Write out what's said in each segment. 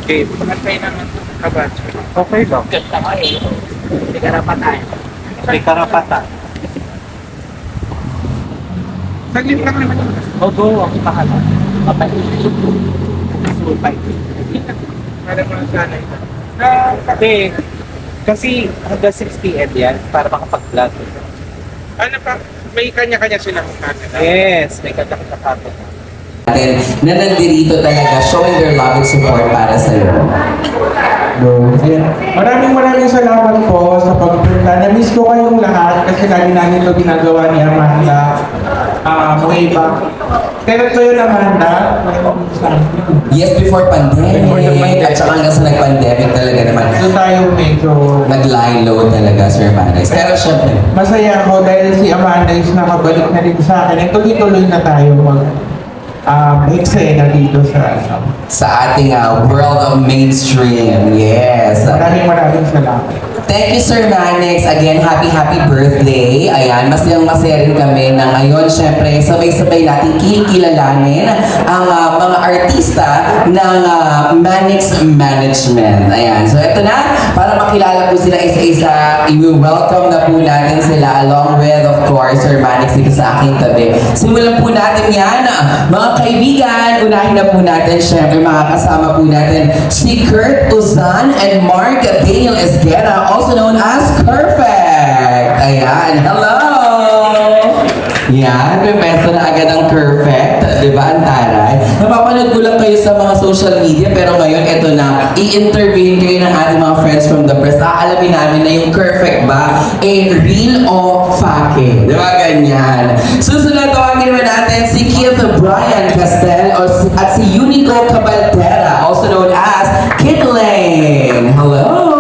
Okay, pagkatay naman kabacho. Okay lang. Ganda ka eh. May karapatan. May karapatan. Saglit lang naman yun. Although, ang bahala. Supay. Para mo lang sana ito. Kasi hanggang 6 p.m. yan para makapag-vlog. Ano pa? May kanya-kanya silang camera. Yes, may kanta-kanta natin. Na nandirito talaga, showing their love and support para sa iyo. Maraming salamat po sa pagpunta. Na-miss ko kayong lahat kasi lagi namin ito ginagawa ni Amanda. Way back. Kailan to yun, Amanda? Yes, before pandemic. Before the pandemic. At saka hanggang sa nag-pandemic talaga naman. So tayo medyo Nag-lie low talaga, Sir Manex. Pero syempre, masaya ako dahil si Amanda is nakabalik na rin sa akin. Tuloy-tuloy na tayo eksena dito sa ating world of mainstream. Yes. maraming salamat. Thank you, Sir Manex. Again, happy birthday. Ayan, masaya rin kami na ngayon, syempre, sabay-sabay natin kikilalanin ang mga artista ng Manex Management. Ayan, so ito na, para makilala po sila isa-isa, i-welcome na po natin sila along with, of course, Sir Manex dito sa aking tabi. Simulan po natin yan, mga kaibigan. Unahin na po natin, syempre, makakasama po natin si Kurt Uzan and Mark Daniel Esguera, also known as Perfect. Ayan, hello! Yan, may peso na agad ang Perfect. Diba, ang taray? Napapanood ko lang kayo sa mga social media, pero ngayon, ito na, i-interviewin kayo ng ating mga friends from the press. Aalamin namin na yung Perfect ba, real o fake? Diba, ganyan? Susunod, tawagin naman natin si Keith Brian Castel at si Unico Cabaltera, also known as Kid Lane. Hello!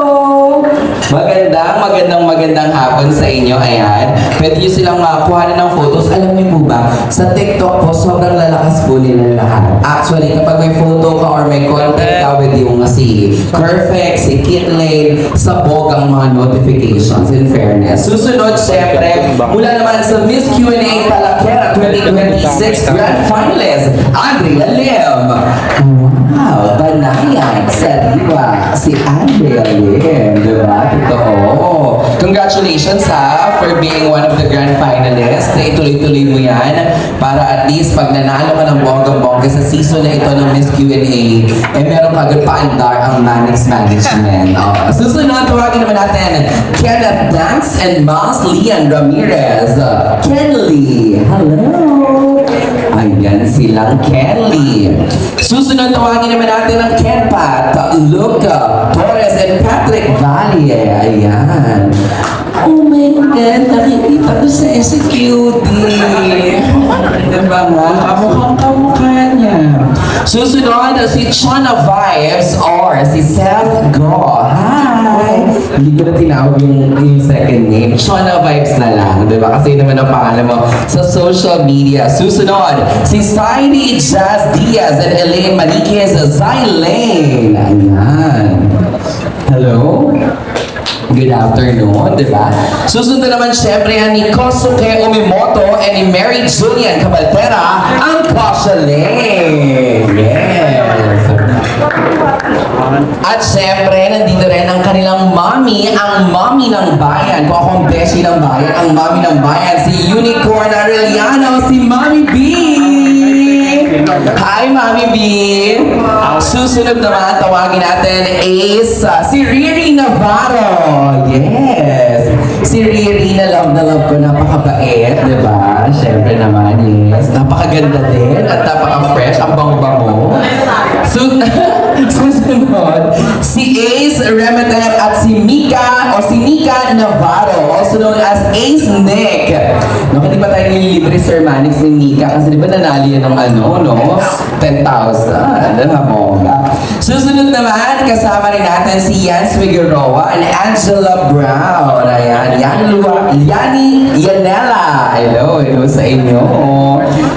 Magandang hapon sa inyo. Ayan. Pwede nyo silang kuhanan ng photos. Alam niyo po ba, sa TikTok po, sobrang lalakas po nila lahat. Actually, kapag may photo ka or may content ka with yung si Perfect, si Kid Lane, sabog ang mga notifications, in fairness. Susunod, syempre, mula naman sa Miss Q&A Talaquera 2026 Grand Finalist, Andrea Lim. Wow, banayan sa diba, si Andrea Lim, diba? Totoo. Congratulations for being one of the grand finalists. Ituloy-tuloy mo yan para at least pag nanalo ka ng bonggang-bongga sa season na ito ng Miss Q&A, meron ka agad paandar ang Manex Management. Susunod, tawagin naman natin Kenneth Dance and Mas Lian Ramirez. Kenly, hello! Ayan silang Kenly. Susunod, tawagin naman natin ang Kenpat, Luca Torres and Patrick Valle. Ayan. Oh my God, nakikita ko sa SQD. Diba nga? Kamukhang-kamukha niya. Susunod, si Chana Vibes or si Seth Go. Hi! Hindi ko na tinawag yung second name. Chana Vibes na lang. Diba? Kasi naman ang pangalan mo sa social media. Susunod, si Saidi Jazz Diaz and Elaine Maniquez, Zylane. Ayan. Hello? Good afternoon, di ba? Susunod naman syempre yan ni Kosuke Umimoto and ni Mary Julian Cabaltera, ang Koshale. Yes. At syempre, nandito rin ang kanilang mommy, ang mommy ng bayan. Kung akong beshi ng bayan, ang mommy ng bayan, si Unicorn Arellano, si Mommy B. Hi, Mommy B. Susunod naman, tawagin natin is si Riri Navarro. Yes. Si Riri na love ko. Napakabait, di ba? Siyempre naman, yes. Napakaganda din at napaka-fresh. Ang bango-bango. Susunod, si Ace Remeter at si Mika o si Nika Navarro, also known as Ace Nick. Naku, di ba tayo nililibre, Sir Manex, ni Nika? Kasi di ba nanali yan ng 10,000. Susunod naman, kasama rin natin si Yans Figueroa and Angela Brown. Ayan, Yani Yanela. Hello sa inyo.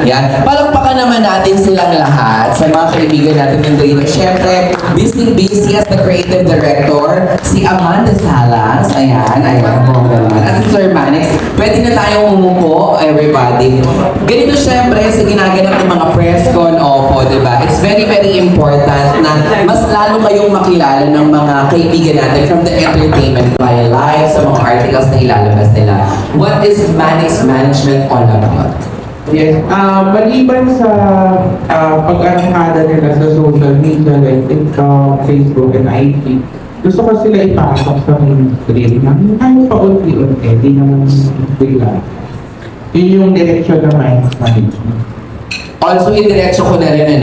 Yan. Palakpakan naman natin silang lahat sa mga kaibigan natin ng dito. Siyempre, busy as the creative director, si Amanda Salas. Ayan po naman. At si Sir Manix. Pwede na tayong umupo, everybody. Ganito siyempre sa ginaganap ng mga press con, opo, diba? It's very, very important na mas lalo kayong makilala ng mga kaibigan natin from the entertainment via live sa mga articles na ilalabas nila. What is Manix Management all about? Yes, maliban sa pag-arangkada nila sa social media like TikTok, Facebook, and IG, gusto ko sila ipasok sa mainstream na kahit pa unti-unti, di naman bigla. Yun yung direksyon ng management. Also, indiretso ko na rin,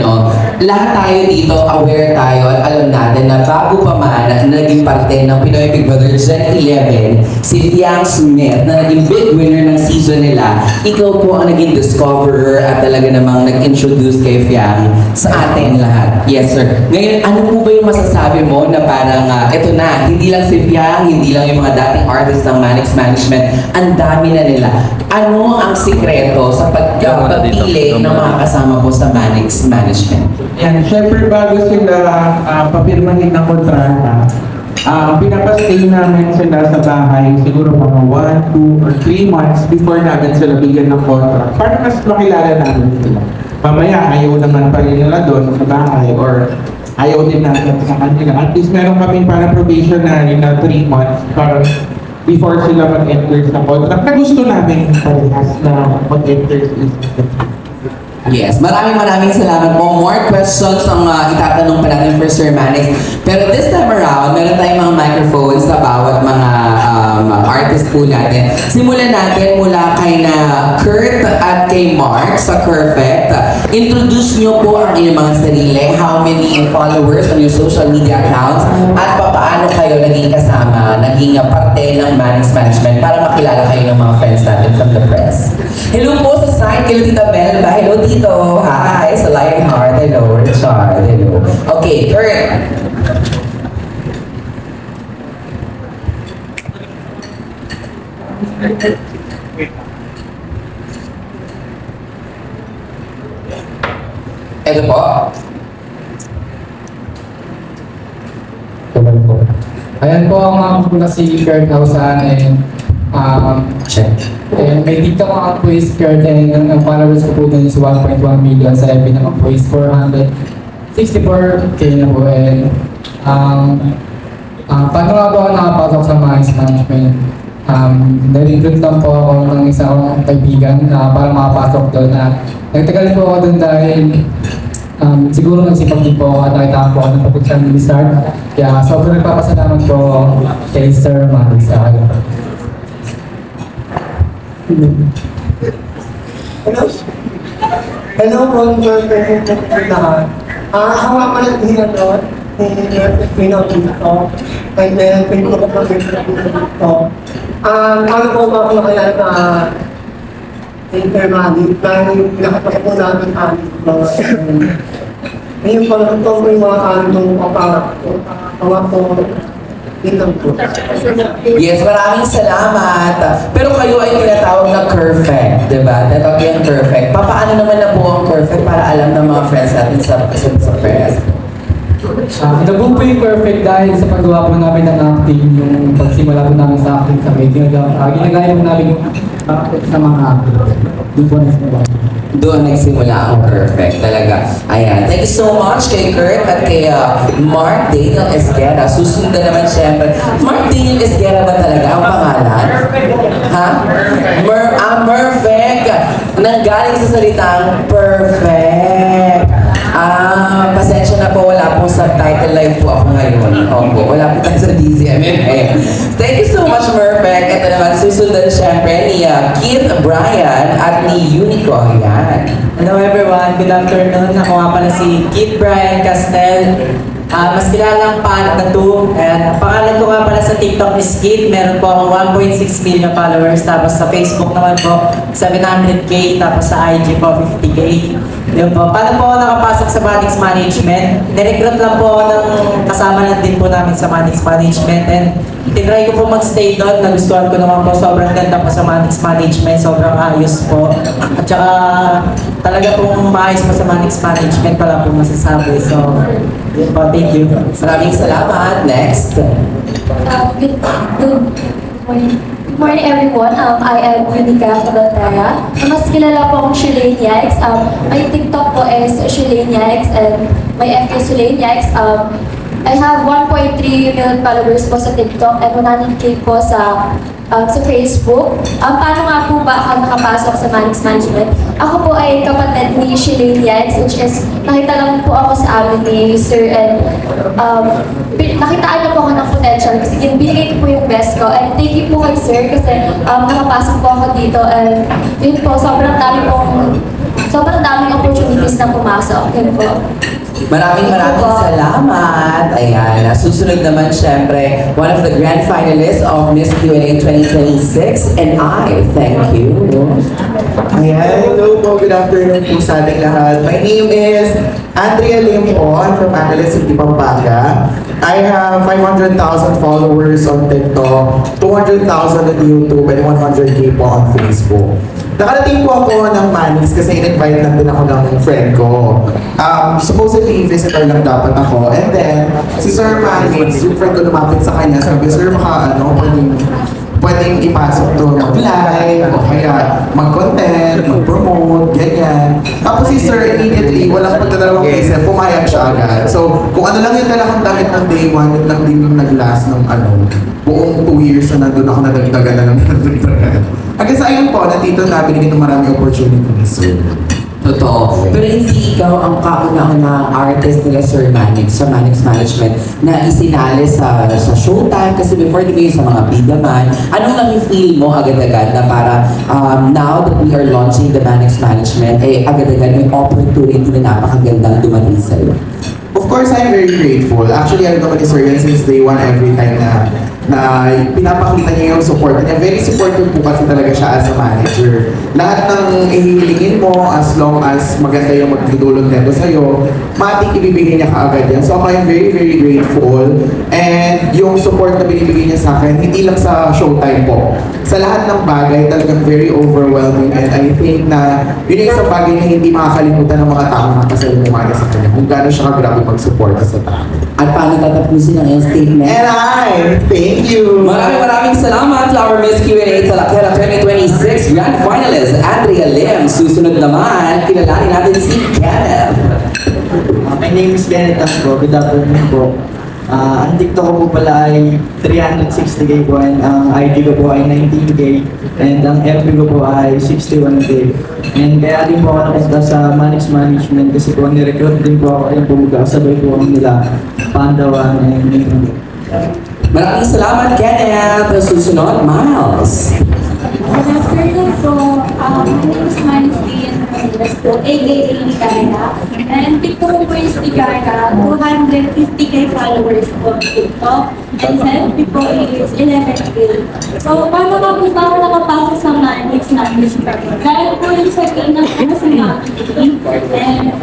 lahat tayo dito, aware tayo at alam natin na bago pa man na naging parte ng Pinoy Big Brother Gen 11, si Fiang Smith na naging big winner ng season nila, ikaw po ang naging discoverer at talaga namang nag-introduce kay Fiang sa atin lahat. Yes, sir. Ngayon, ano po ba yung masasabi mo na parang, eto na, hindi lang si Fiang, hindi lang yung mga dating artists ng Manix Management, ang dami na nila. Ano ang sikreto sa pagpili ng mga kasama po sa Manix Management? Yan, syempre bago sila papirmahin ng kontrata, pinapastay namin sila sa bahay siguro mga 1, 2, or 3 months before namin sila bigyan ng contract para mas makilala namin sila. Mamaya, ayaw naman pa rin nila doon sa bahay or ayaw din natin sa kanila. At least meron kami parang probationary na 3 months para before sila mag-enter sa contract na gusto namin parehas na mag-enter sa isa. Yes, maraming salamat po. More questions ang itatanong pa natin for Sir Manix. Pero this time around, meron tayong mga microphones sa bawat mga artist po natin. Simulan natin mula kay na Kurt at kay Mark sa Perfect. Introduce nyo po ang inyong mga sarili, how many followers on your social media accounts, at paano kayo naging kasama, naging parte ng Manix Management para makilala kayo ng mga friends natin from the press. Hello po sa side, kayo Tita Belba. Hello Tito. Hi, sa Lionheart. Hello, Richard. Hello. Okay, Kurt. Ito po. Ayan po ang ako na si Kurt Nausan Check. and may TikTok account po is Kurt and ang followers ko po dun is 1.1 million, sa FB naman po is 464k na po and paano nga po ako nakapasok sa Manix Management? Na-recruit lang po ako ng isang kaibigan para makapasok doon na nagtagal po ako doon dahil siguro nagsipag din po ako at nakita po ako ng potensyal ni start. Kaya sobrang nagpapasalamat po kay Sir Manix sa akin. Hello po, lahat. Ako nga pala hinatawad. Pinautin ko. And then, pinulog ko ito. Paano po ba ako nakilala na intermediate dahil pinakapag po namin ang mga ngayon pa lang ito may mga anong mga po ilang po. Yes, maraming salamat. Pero kayo ay tinatawag na perfect, di ba? Tinatawag yung perfect. Paano naman na po ang perfect para alam ng mga friends natin sa press? Nabuo po yung Perfect dahil sa paggawa po namin ng acting, yung pagsimula po namin sa acting sa media. Ginagaya po namin yung sa mga acting. Doon po nagsimula. Doon nagsimula ang perfect talaga. Ayan. Thank you so much kay Kurt at kay Mark Daniel Esguera. Susunod na naman siyempre. Mark Daniel Esguera ba talaga ang pangalan? Ha? Perfect. Nanggaling sa salitang perfect. Pasensya na po, wala pong subtitle live po ako ngayon. Opo, wala po tayo sa DCMFA. Thank you so much, Perfect. Ito naman, susundan siyempre ni Keith Brian at ni Unico. Yan. Hello everyone, good afternoon. Ako nga pala si Keith Brian Castel. Mas kilalang Pan na 2. And pangalan ko nga pala sa TikTok is Keith. Meron po akong 1.6 million followers. Tapos sa Facebook naman po, 700k. Tapos sa IG po, 50k. Yun po. Paano po ako nakapasok sa Manix Management? Nirecruit lang po ako ng kasama lang din po namin sa Manix Management. And tinry ko po mag-stay doon. Nagustuhan ko naman po. Sobrang ganda po sa Manix Management. Sobrang ayos po. At saka talaga pong maayos pa sa Manix Management pala po masasabi. So, yun po, thank you. Maraming salamat. Next. Good morning everyone. I am Unica Cabaltera. Mas kilala po akong Shulaine Yikes. My TikTok po is Shulaine Yikes and my FB is Shulaine Yikes. I have 1.3 million followers po sa TikTok and 100k po sa Facebook. Paano nga po ba ako nakapasok sa Manix Management? Ako po ay kapatid ni Shulaine Yikes, which is nakita lang po ako sa amin ni Sir and nakitaan na po ako ng potential kasi binigay ko po yung best ko and thank you po kay Sir kasi nakapasok po ako dito and yun po, sobrang daming opportunities na pumasok. Yun po. Maraming salamat. Ayan. Susunod naman, syempre, one of the grand finalists of Miss Q&A 2026, and I thank you. Ayan, hello po, good afternoon po sa ating lahat. My name is Andrea Lim po, I'm from Angeles City, Pampanga. I have 500,000 followers on TikTok, 200,000 on YouTube, and 100k po on Facebook. Nakarating po ako ng Manix kasi in-invite lang din ako ng friend ko. Supposedly, visitor lang dapat ako. And then, si Sir Manix, yung friend ko lumapit sa kanya, sabi, Sir, pwedeng ipasok to mag-live, o kaya mag-content, mag-promote, ganyan. Tapos si Sir immediately, walang pagdadalawang isip, pumayag siya agad. So, kung ano lang yung dalakang damit ng day 1, yun lang din yung nag-last ng buong 2 years na nandun ako nadagdagan na ng nadagdagan. Hanggang sa ayun po, nandito na binigyan ng maraming opportunities. Totoo. Pero hindi ikaw ang kauna-unang artist nila Sir Manix sa Manix Management na isinali sa Showtime kasi before di ba yung sa mga bida man. Anong naki-feel mo agad-agad na para now that we are launching the Manix Management, agad-agad may opportunity na napakagandang dumating sa'yo? Of course, I'm very grateful. Actually, I'm naman ni Sir yan since day 1 every time na pinapakita niya yung support niya. Very supportive po kasi talaga siya as a manager. Lahat ng ihihilingin mo, as long as maganda yung magdudulog nito sa'yo, matik ibibigay niya kaagad yan. So ako I'm very, very grateful. And yung support na binibigay niya sa akin, hindi lang sa Showtime po. Sa lahat ng bagay, talagang very overwhelming. And I think na yun yung isang bagay na hindi makakalimutan ng mga taong nakasalumuhan sa kanya. Kung gano'n siya grabe mag-support sa tao. At paano tatapusin ang iyong statement? And thank you! Maraming salamat to our Miss Q&A Talakera 2026 Grand Finalist, Andrea Lim. Susunod naman, kilalanin natin si Kenneth. My name is Kenneth Asco. Good afternoon po. Ang TikTok ko po pala ay 360k po and ang ID ko po ay 19k and ang FB ko po ay 61k. And kaya din po ako napunta sa Manix Management kasi po ni-recruit din po ako yung bumuga. Sabay po ako nila Pandawan and Maraming salamat, Kenneth. Susunod, Miles. Good afternoon po. My name is Miles Ian Ramirez po, aka Ligaya. And TikTok po is Ligaya, 250k followers po on TikTok. And selfie po is 11k. So, paano nga po ba ako nakapasok sa Manix Management? Dahil po yung sa kinang ko sa marketing. And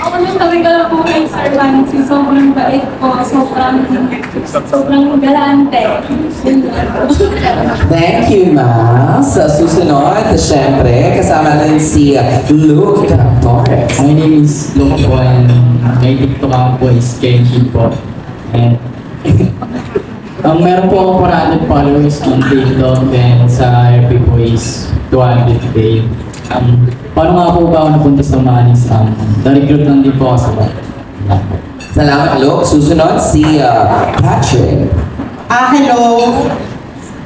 ako nang sabi ko lang po kay Sir Manix, sobrang bait po, sobrang galante. Thank you, Miles. Sa susunod, syempre, kasama natin si Luke Torres. My name is Luke po and may TikTok ako po is Kenji po. And meron po ako 400 followers on TikTok and sa FB po is 200k. Paano nga po ba ako napunta sa Manix? Na-recruit lang din po ako sa Salamat, Luke. Susunod, si Patrick. Hello.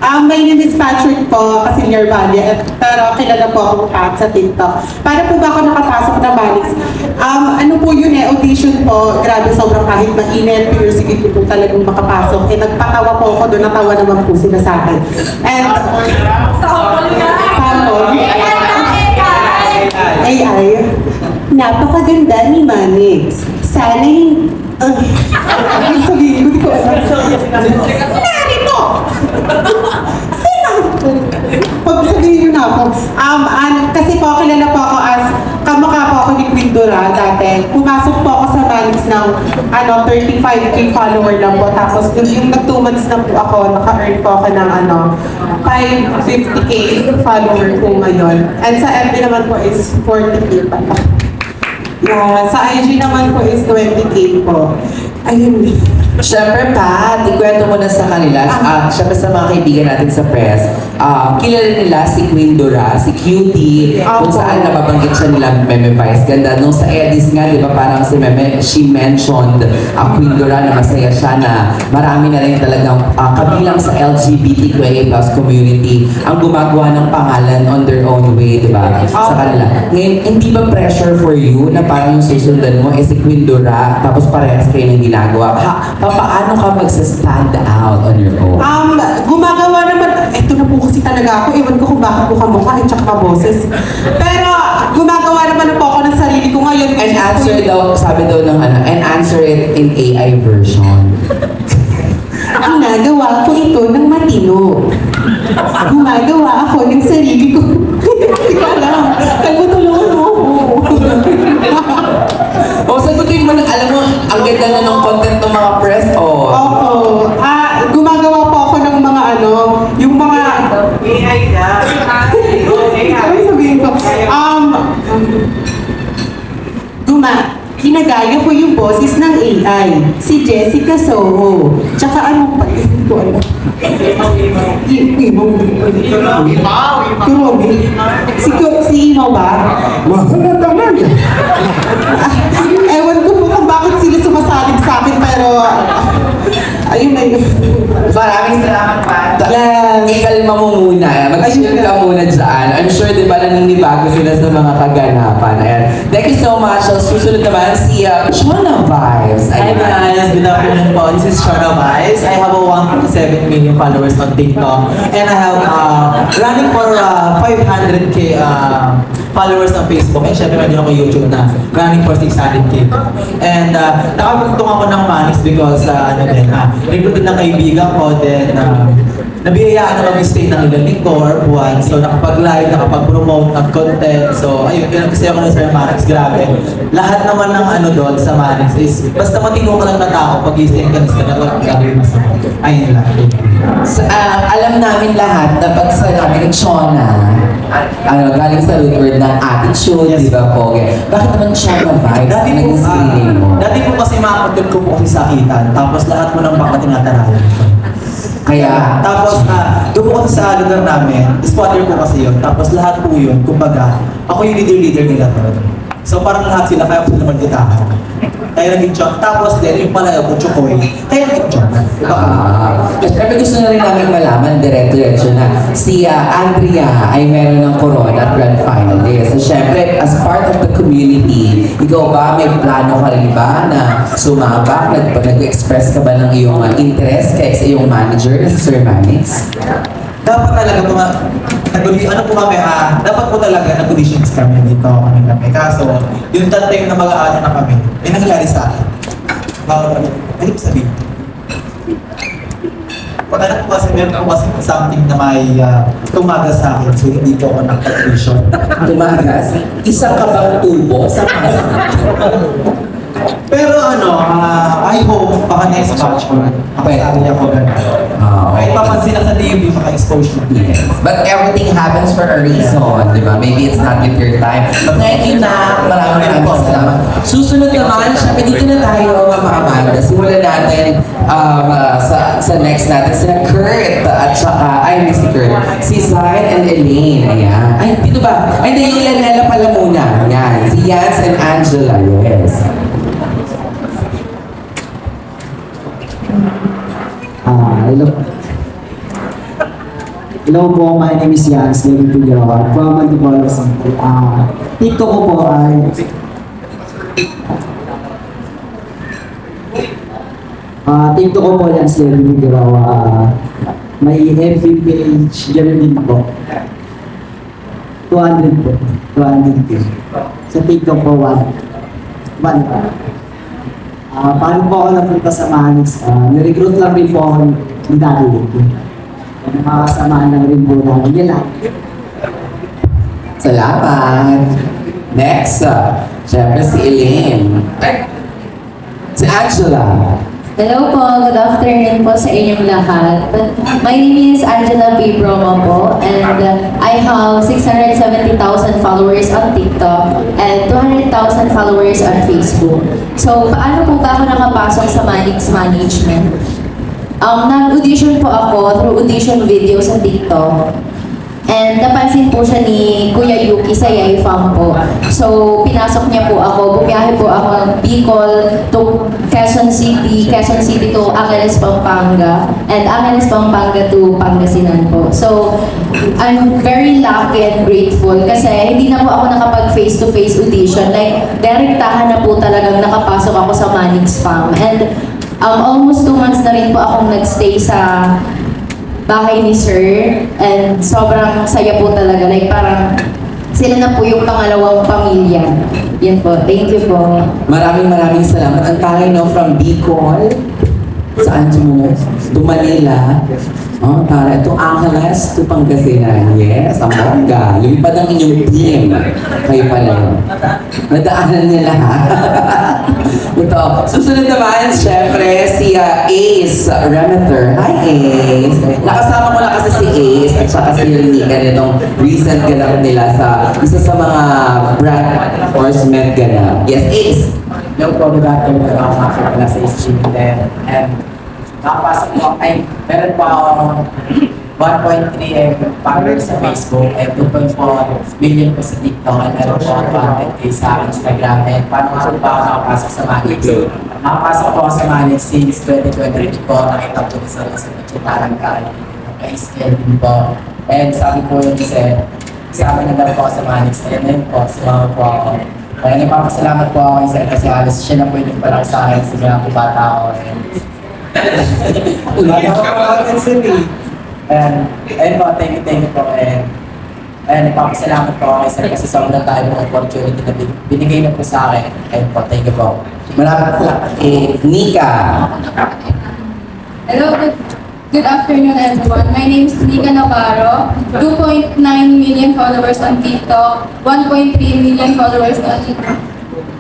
My name is Patrick po, kasi near Valley, pero kilala po ako sa TikTok. Para po ba ako nakapasok na Manix? Ano po yun audition po, grabe sobrang kahit mainit, pero sige po talagang makapasok. Nagpatawa po ako doon, natawa naman po sila sa akin. And, AI, napakaganda ni Manix. Sana yung... sabihin ko, Nari mo! Sino? Pagsabihin nyo na ako. Kasi po, kilala po ako as kamukha po ako ni Queen Dora dati. Pumasok po ako sa Manix na ng 35k follower lang po. Tapos yung nag 2 months na po ako, naka-earn po ako ng 550k follower po ngayon. And sa FB naman po is 40k pa. Yeah, sa IG naman po is 20k po. Ayun. Siyempre, Pat, ikwento mo na sa kanila. Siyempre sa mga kaibigan natin sa press, kilala nila si Queen Dora, si Cutie, kung saan nababanggit siya nila Meme Vice. Ganda. Nung sa Edis nga, di ba, parang si Meme, she mentioned Queen Dora na masaya siya na marami na rin talagang kabilang sa LGBTQIA+ community ang gumagawa ng pangalan on their own way, di ba? Sa kanila. Ngayon, hindi ba pressure for you na parang yung susundan mo si Queen Dora, tapos parehas kayo ng ginagawa? Paano ka magsa-stand out on your own? Gumagawa naman, ito na po kasi talaga ako, ewan ko kung bakit po kamukha at saka kaboses. Pero gumagawa naman na po ako ng sarili ko ngayon. And answer daw, sabi daw ng and answer it in AI version. Ang nagawa ko ito ng matino. Gumagawa ako ng sarili ko. Hindi ko alam. Kalbutulungan mo ako. Sagutin mo na, alam mo, ang ganda na ng content ng mga press, Opo. Gumagawa po ako ng mga yung mga... AI na. Ano sabihin ko? Ginagaya ko yung boses ng AI. Si Jessica Soho. Tsaka ano pa yun ko alam. Si Imaw ba? Mahal naman yan. Ewan ko po kung bakit sila sumasalig sa akin, pero ayun na yun. Maraming salamat, Pat. Yes. Ikalma mo muna. Mag-chill ka muna dyan. I'm sure, di ba, naninibago sila sa mga kaganapan. Ayan. Thank you so much. Susunod naman si Shona Vibes. Hi guys, good afternoon po. This is Shona Vibes. I have a 1.7 million followers on TikTok. And I have running for 500k followers on Facebook. And syempre meron ako YouTube na running for 600k. And nakapagtong ako ng Manix because recruited ng kaibigan ko. Then nabiyayaan na mag-stay ng ilang linggo or buwan. So nakapag-live, nakapag-promote ng content. So ayun, kasi ako na sa Manix, grabe. Lahat naman ng doon sa Manix is basta matino ka lang na tao pag-ising ka na gagawin mas ayun lang. Alam namin lahat na pag sinabi ng Shona, galing sa root word ng attitude, di ba po? Bakit naman Shona Vibes? Dati po kasi makakatid ko po kasi sakitan. Tapos lahat mo ng baka tinatarayan. Kaya, tapos doon po kasi sa lugar namin, spotter po kasi yun. Tapos lahat po yun, kumbaga, ako yung leader nila po. So parang lahat sila, kaya po sila magkitahan. Kaya naging joke. Tapos din, yung pala yung Chukoy, kaya naging joke. Siyempre gusto na rin namin malaman, diretso na si Andrea ay meron ng Corona at Grand Finalist. So siyempre, as part of the community, ikaw ba, may plano ka rin ba na sumabak? Nag-express ka ba ng iyong interest kay sa iyong manager, si Sir Manix? Dapat talaga dapat po talaga nag-auditions kami dito kami. Kaso, yung time na mag-aano na kami, may nangyari sa akin. Ano po sabihin? Pag anak ko kasi, meron ako kasi something na may tumaga sa akin, so hindi ko ako nag-audition. Tumagas? Isang ka bang tubo sa Pero I hope baka next batch ko makasali ako gano'n. Kahit papansin lang sa TV, maka-expose mo. Yes. But everything happens for a reason, di ba? Maybe it's not with your time. Thank you na. Maraming salamat. Susunod naman, syempre dito na tayo, Mama Amanda. Simulan natin sa next natin. Sina Kurt at saka, si Kurt. Si Zayn and Elaine. Ayan. Ay, dito ba? Ay, hindi, yung Lanela pala muna. Ayan. Si Yans and Angela. Yes. Hello po, my name is Yans, David Pugawa, from Antipolo City. TikTok ko po ay TikTok ko po Yans, David Pugawa. May FB page, gano'n din po. 200 po, 200 po. Sa TikTok po, 1 pa. Paano po ako napunta sa Manix? Nirecruit lang rin po ako ng dati. Makakasamaan lang rin po namin. Yan lang. Salamat. Next, syempre si Elaine. Si Angela. Hello po, good afternoon po sa inyong lahat. My name is Angela P. Broma po, and I have 670,000 followers on TikTok and 200,000 followers on Facebook. So, paano po ba ako nakapasok sa Manix Management? Nag-audition po ako through audition video sa TikTok. And napansin po siya ni Kuya Yuki sa Yay Farm po. So, pinasok niya po ako. Bumiyahe po ako ng Bicol to Quezon City to Angeles, Pampanga, and Angeles, Pampanga to Pangasinan po. So, I'm very lucky and grateful kasi hindi na po ako nakapag face-to-face audition. Like, direktahan na po talagang nakapasok ako sa Manix Farm. And almost 2 months na rin po akong nagstay sa bahay ni Sir, and sobrang saya po talaga. Like parang sila na po yung pangalawang pamilya. Yan po. Thank you po. Maraming salamat. Ang taray no, from Bicol. Saan mo? To Manila. Oh, taray. To Angeles, to Pangasinan. Yes, ang bongga. Lumipad ang inyong team. Kayo pala yun. Nadaanan niya lahat. Ito. Susunod naman, syempre, si Ace Remeter. Hi, Ace. Nakasama ko na kasi si Ace at saka si Linika nitong recent ganap nila sa isa sa mga brand enforcement ganap. Yes, Ace. Hello po, good afternoon. Ako nga pala sa SG then, and nakapasok po, meron po ako 1.3 followers sa Facebook and 2.4 million po sa TikTok and meron po ako 100K sa Instagram. And paano nga po ako nakapasok sa Manix? Nakapasok po ako sa Manix since 2023 po. Nakita po sa picture parang ka-scale din po. And sabi po yung isa, kasama na daw po ako sa Manix. And then po, sumama po ako. Kaya nagpapasalamat po ako isa kasi halos siya na po yung palaki sa akin. Sige na po bata ako. And ayun po, thank you po. And nagpapasalamat po ako isa kasi sobrang tayo po opportunity na binigay na po sa akin. Ayun po, thank you po. Maraming salamat. Nika. Hello, good afternoon everyone. My name is Nika Navarro. 2.9 million followers on TikTok, 1.3 million followers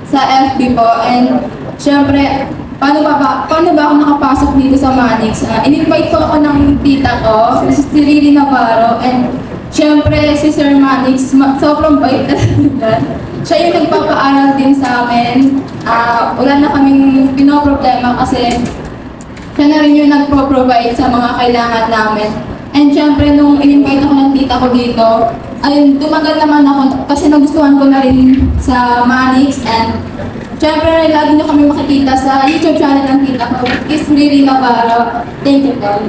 sa FB po. And syempre, paano ba ako nakapasok dito sa Manix? In-invite po ako ng tita ko, si Riri Navarro, and syempre si Sir Manix, sobrang bait talaga. Siya yung nagpapaaral din sa amin. Wala na kaming pinoproblema kasi siya na rin yung nagpro-provide sa mga kailangan namin. And syempre, nung in-invite ako ng tita ko dito, ayun, tumagal naman ako kasi nagustuhan ko na rin sa Manix. And syempre, lagi nyo kami makikita sa YouTube channel ng tita ko, is Riri Navarro. Thank you po.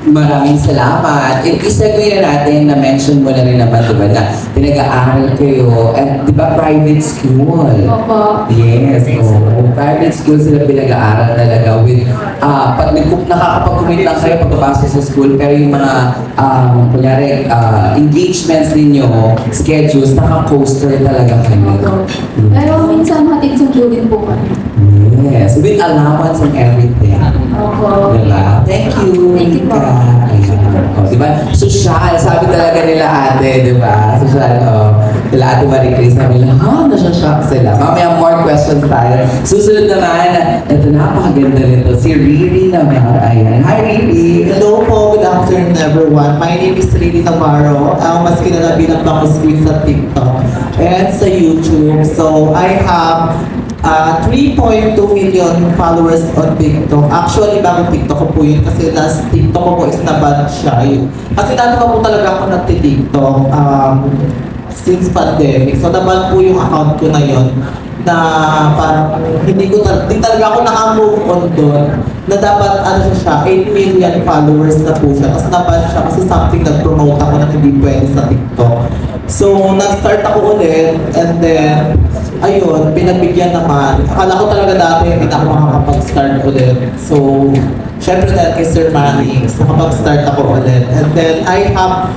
Maraming salamat. Isagoy na natin, na-mention mo na rin naman, diba, na pinag-aaral kayo at diba private school? Opo. Yes, private school sila pinag-aaral talaga with, pag nakakapag-commit lang kayo pagpapasok sa school, pero yung mga, kunyari, engagements ninyo, schedules, naka-coaster talaga kayo. Pero minsan hatid sundo din po kami. Yes, with allowance and everything. Opo. Diba? Thank you. Thank you po. Ayan. O, diba? Social, sabi talaga nila ate, diba? Social, nila ate Marie Chris, sabi nila, nasashock sila. Mamaya more questions tayo. Susunod naman, ito napakaganda nito, si Riri naman. Ayan. Hi, Riri. Hello po, good afternoon everyone. My name is Riri Navarro. Mas kilala bilang Bangos Queen sa TikTok and sa YouTube. So, I have 3.2 million followers on TikTok. Actually, bago TikTok ko po yun kasi last TikTok ko po is naban siya. Kasi dati pa po talaga ako nagti-TikTok since pandemic. So, naban po yung account ko na yun na parang hindi talaga ako naka-move on doon na dapat siya 8 million followers na po siya. Tapos naban siya kasi something nag-promote ako na hindi pwede sa TikTok. So, nag-start ako ulit and then ayun, pinagbigyan naman. Akala ko talaga dati hindi ako makakapag-start ulit. So, syempre dahil kay Sir Manix, nakapag-start ako ulit. And then, I have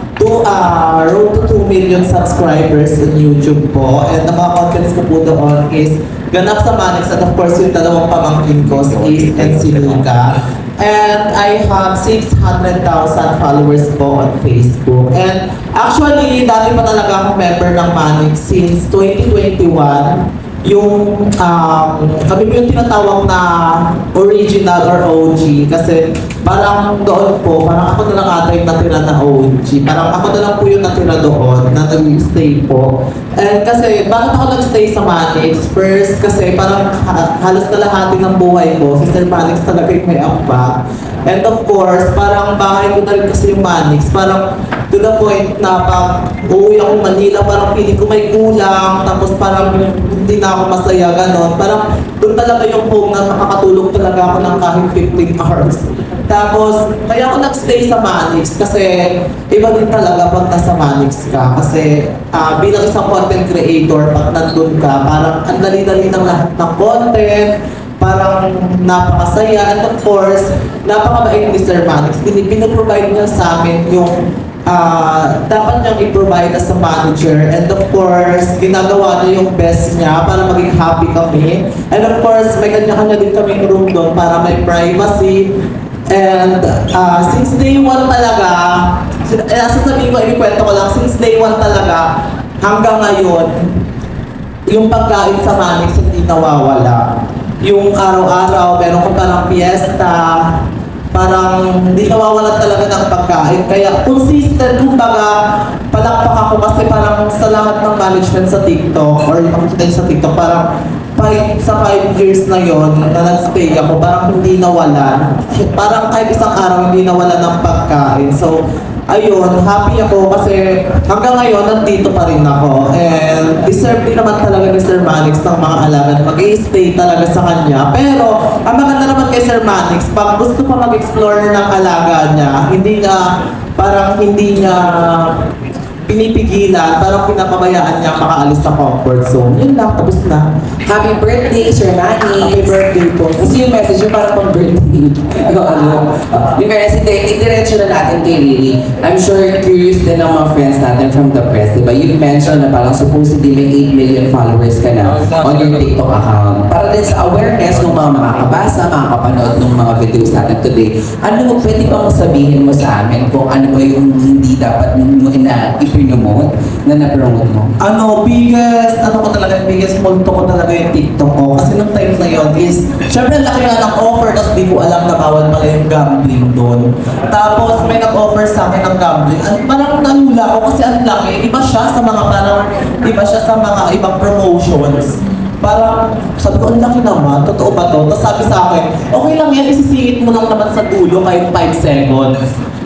road to 2 million subscribers on YouTube po. And ang mga contents ko po doon is ganap sa Manix at of course yung dalawang pamangkin ko, si Ace and si Luca. And I have 600,000 followers po on Facebook. And actually, dati pa talaga akong member ng Manix since 2021. kami po yung tinatawag na original or OG kasi parang doon po, parang ako na lang ata yung natira na OG. Parang ako na lang po yung natira doon na nag-stay po. And kasi, bakit ako nag-stay sa Manix? First, kasi parang halos kalahati ng buhay ko, si Sir Manix talaga yung may ambag. And of course, parang bahay ko na rin kasi yung Manix. Parang to the point na pag uuwi ako Manila, parang feeling ko may kulang, tapos parang hindi na ako masaya, ganon. Parang doon talaga yung home na makakatulog talaga ako ng kahit 15 hours. Tapos, kaya ako nag-stay sa Manix kasi iba din talaga pag nasa Manix ka. Kasi bilang isang content creator, pag nandun ka, parang ang dali-dali ng lahat ng content, parang napakasaya. And of course, napakabait ni Sir Manix. Pinaprovide niya sa amin yung dapat niyang i-provide as a manager. And of course, ginagawa niya yung best niya para maging happy kami. And of course, may kanya-kanya din kaming room doon para may privacy. And since day one talaga, sasabihin ko, ikwento ko lang, since day one talaga, hanggang ngayon, yung pagkain sa Manix hindi nawawala. Yung araw-araw, meron ko parang fiesta, parang hindi nawawala talaga ng pagkain. Kaya consistent, kumbaga, palakpak ako kasi parang sa lahat ng management sa TikTok or makikita sa TikTok, parang sa 5 years na yon na nag-stay ako, parang hindi nawala. Parang kahit isang araw hindi nawala ng pagkain. So, ayun, happy ako kasi hanggang ngayon nandito pa rin ako. And deserve din naman talaga ni Sir Manix ng mga alaga mag-i-stay talaga sa kanya. Pero, ang maganda naman kay Sir Manix, pag gusto pa mag-explore ng alaga niya, hindi niya pinipigilan, parang pinapabayaan niya makaalis sa comfort zone. Yun lang, tapos na. Happy birthday, Sir Manny! Happy birthday po. Kasi yung message yung parang pang birthday. Yung kaya i-diretso na natin kay Riri. I'm sure curious din ang mga friends natin from the press, diba? You mentioned na parang supposedly may 8 million followers ka na on your TikTok account. Para din sa awareness ng mga makakabasa, makakapanood ng mga videos natin today, ano pwede bang sabihin mo sa amin kung ano ba yung hindi dapat mo i-promote na na-promote mo? Biggest multo ko talaga yung TikTok ko. Kasi nung time na yun is, syempre laki nga ng offer, tapos di ko alam na bawal pala yung gambling doon. Tapos may nag-offer sa akin ng gambling. Parang nalula ko kasi ang laki. Iba siya sa mga ibang promotions. Parang, sabi ko, ang laki naman, totoo ba to? Tapos sabi sa akin, okay lang yan, isisingit mo lang naman sa dulo kahit 5 seconds.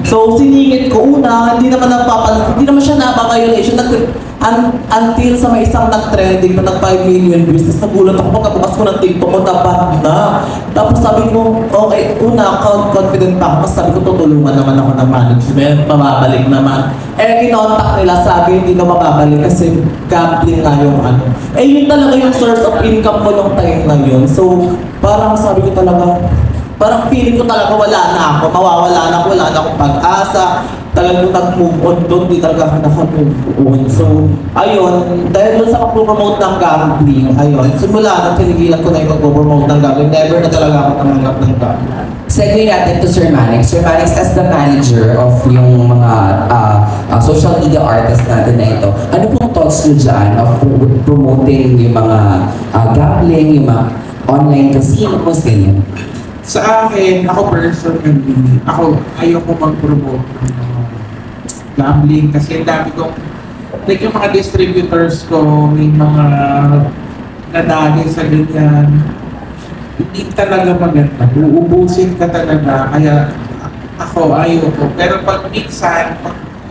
So, siningit ko una, hindi naman siya napa-violation. Until sa may isang nag-trending na nag-5 million views, tapos nagulat ako pagkabukas ko ng TikTok ko, dapat na. Tapos sabi ko, okay, una, confident pa ako. Tapos sabi ko, tutulungan naman ako ng management, mababalik naman. Kinontak nila, sabi, hindi na mababalik kasi gambling na yung ano. Yun talaga yung source of income ko nung time na yun. So, parang sabi ko talaga, parang feeling ko talaga wala na ako, mawawala na ako, wala na akong pag-asa. Talagang nag-move on doon, di talaga ako naka-move on. So, ayun, dahil doon sa pag-promote ng gambling, ayun, simula na tinigilan ko na yung pag-promote ng gambling, never na talaga ako namanggap ng gambling. Segue natin to Sir Manix. Sir Manix, as the manager of yung mga social media artists natin na ito, ano pong thoughts nyo dyan of promoting yung mga gambling, yung mga online casinos, ganyan? Sa akin, ako personally, ayoko mag-promote ng gambling kasi ang dami kong, like yung mga distributors ko, may mga nadali sa ganyan. Hindi talaga maganda. Uubusin ka talaga. Kaya ako, ayoko. Pero pag minsan,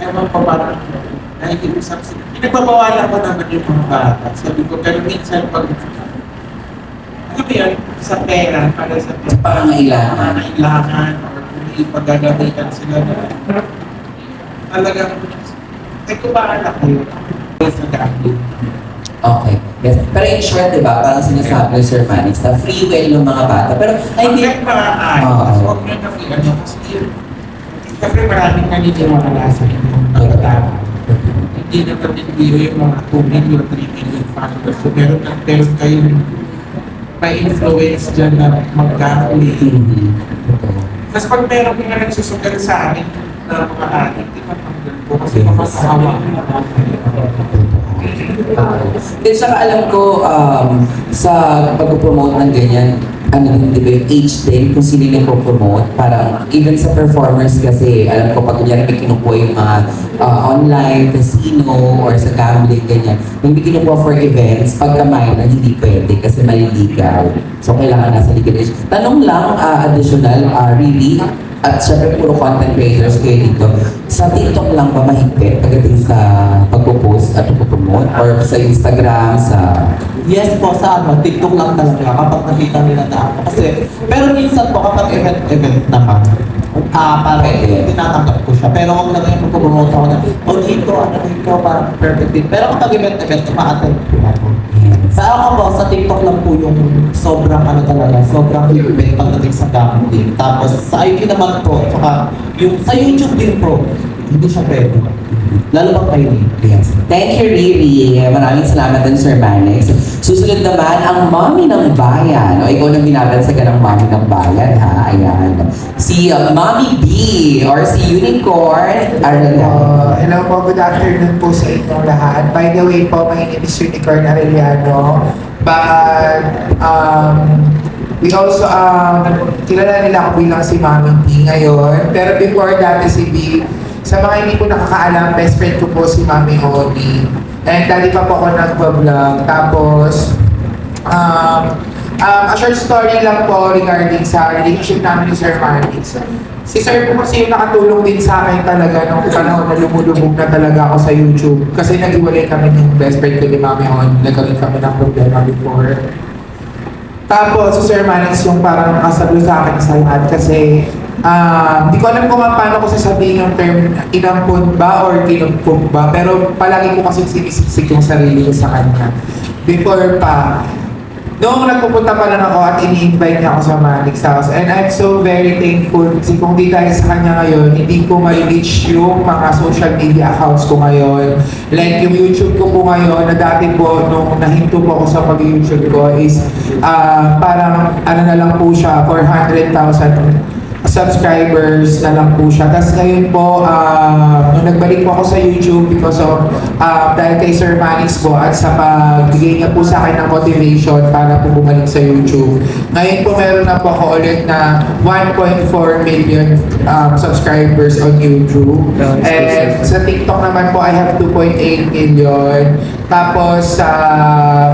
ewan pa parang nakikiusap sila. Pinagbabawalan ko naman yung mga bata. Sabi ko, pero minsan pag yan, sa pera, para sa pangangailangan or may paggagamitan sila na talagang nagkubaan ako sa gambling. Okay. Yes. Pero in short, diba, parang sinasabi ni Sir Manix na free will ng mga bata. Pero, I think... Huwag nyo na ano kasi siyempre maraming naniniwala sa inyo. Hindi na pabibiro yung mga 2 million, 3 million followers. So, meron kayong may influence dyan na mag-gambling. Tapos pag meron nga nagsusugal sa akin na mga adik, di ba panggal ko kasi makasawa. Then saka alam ko, sa pag-promote ng ganyan, ano din, di ba yung age din, kung sino yung promote, parang even sa performers kasi, alam ko pag kunyari may kinukuha yung mga online, casino, or sa gambling, ganyan. Kung hindi kinukuha for events, pagka minor, hindi pwede kasi maliligaw. So, kailangan nasa legal age. Tanong lang, additional, really, at syempre puro content creators kayo dito. Sa TikTok lang ba mahigpit pagdating sa pagpo-post at pagpo-promote? Or sa Instagram, sa... Yes po, sa TikTok lang talaga kapag nakita nila na ako. Kasi, pero minsan po kapag event naman, parang tinatanggap ko siya. Pero huwag na ngayon magpupromote ako na, dito, dito, parang perfect din. Pero kapag event, ma-attend po ako. Sa ako po, sa TikTok lang po yung sobrang talaga, sobrang higpit pagdating sa gambling. Tapos sa IG naman po, saka yung sa YouTube din po, hindi siya pwede. Lalo pag kayo. Yes. Thank you, Riri. Maraming salamat din, Sir Manix. Susunod naman, ang Mommy ng Bayan. O, ikaw nang binabansa ka ng Mommy ng Bayan, ha? Ayan. Si Mommy B or si Unicorn Arellano. Hello po, good afternoon po sa inyong lahat. By the way po, my name is Unicorn Arellano. But, we also, kilala nila ako bilang si Mommy B ngayon. Pero before dati si B, sa mga hindi po nakakaalam, best friend ko po si Mami Oni. And dati pa po ako nag-vlog. Tapos, a short story lang po regarding sa relationship namin ni Sir Manix. Si Sir po kasi yung nakatulong din sa akin talaga nung panahon na lumulubog na talaga ako sa YouTube. Kasi nag-iwalay kami ng best friend ko ni Mami Oni. Nagkaroon kami ng problema before. Tapos, si Sir Manix yung parang nakasablo sa akin sa lahat kasi hindi ko alam kung paano ko sasabihin yung term inampun ba or kinumpun ba, pero palagi ko kasi sinisiksik yung sarili ko sa kanya. Before pa, noong nagpupunta pa lang ako at ini-invite niya ako sa Manix House, and I'm so very thankful kasi kung di dahil sa kanya ngayon, hindi ko ma-reach yung mga social media accounts ko ngayon. Like yung YouTube ko po ngayon, na dati po, nung nahinto po ako sa pag-YouTube ko is parang ano na lang po siya, 400,000 subscribers na lang po siya. Tapos ngayon po, nung nagbalik po ako sa YouTube because of dahil kay Sir Manix po at sa pagbigay niya po sa akin ng motivation para po bumalik sa YouTube. Ngayon po meron na po ako ulit na 1.4 million subscribers on YouTube. And sa TikTok naman po, I have 2.8 million. Tapos sa